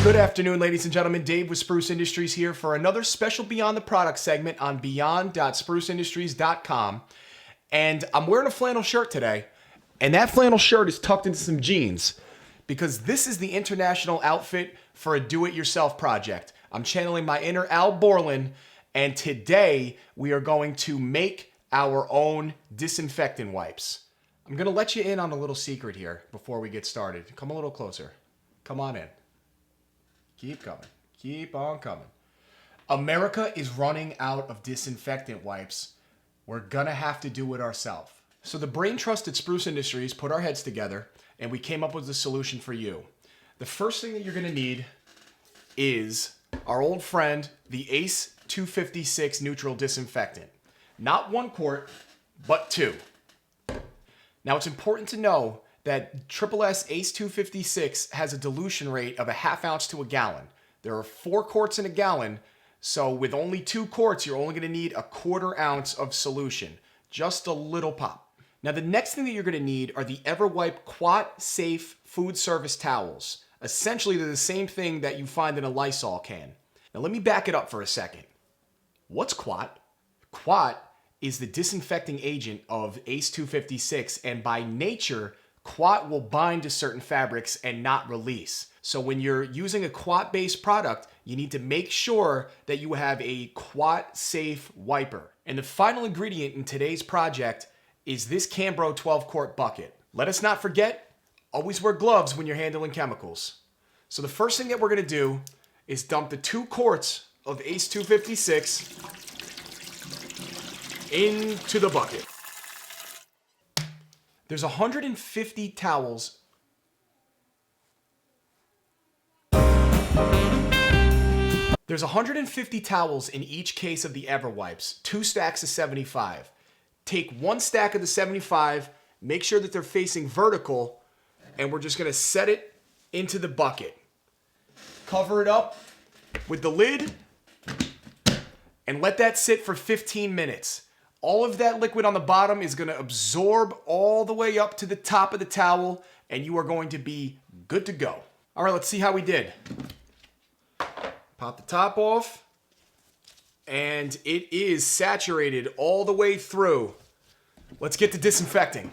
Good afternoon, ladies and gentlemen. Dave with Spruce Industries here for another special Beyond the Product segment on beyond.spruceindustries.com. And I'm wearing a flannel shirt today, and that flannel shirt is tucked into some jeans because this is the international outfit for a do-it-yourself project. I'm channeling my inner Al Borland, and today we are going to make our own disinfectant wipes. I'm going to let you in on a little secret here before we get started. Come a little closer. Come on in. Keep coming. Keep on coming. America is running out of disinfectant wipes. We're gonna have to do it ourselves. So the brain trust at Spruce Industries put our heads together and we came up with a solution for you. The first thing that you're gonna need is our old friend, the ACE 256 neutral disinfectant. Not 1 quart, but 2. Now it's important to know that SSS ACE 256 has a dilution rate of a ½ ounce to a gallon. There are 4 quarts in a gallon, so with only 2 quarts, you're only going to need a ¼ ounce of solution. Just a little pop. Now the next thing that you're going to need are the Everwipe Quat Safe Food Service Towels. Essentially, they're the same thing that you find in a Lysol can. Now let me back it up for a second. What's Quat? Quat is the disinfecting agent of ACE 256, and by nature, Quat will bind to certain fabrics and not release. So when you're using a Quat-based product, you need to make sure that you have a Quat-safe wiper. And the final ingredient in today's project is this Cambro 12-quart bucket. Let us not forget, always wear gloves when you're handling chemicals. So the first thing that we're going to do is dump the 2 quarts of ACE 256 into the bucket. There's 150 towels. There's 150 towels in each case of the Everwipes, 2 stacks of 75. Take 1 stack of the 75, make sure that they're facing vertical, and we're just gonna set it into the bucket. Cover it up with the lid and let that sit for 15 minutes. All of that liquid on the bottom is going to absorb all the way up to the top of the towel, and you are going to be good to go. All right, let's see how we did. Pop the top off, and it is saturated all the way through. Let's get to disinfecting.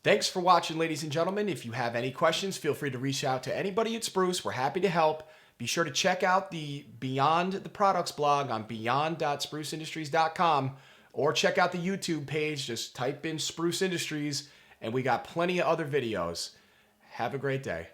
Thanks for watching, ladies and gentlemen. If you have any questions, feel free to reach out to anybody at Spruce. We're happy to help. Be sure to check out the Beyond the Products blog on beyond.spruceindustries.com or check out the YouTube page. Just type in Spruce Industries and we got plenty of other videos. Have a great day.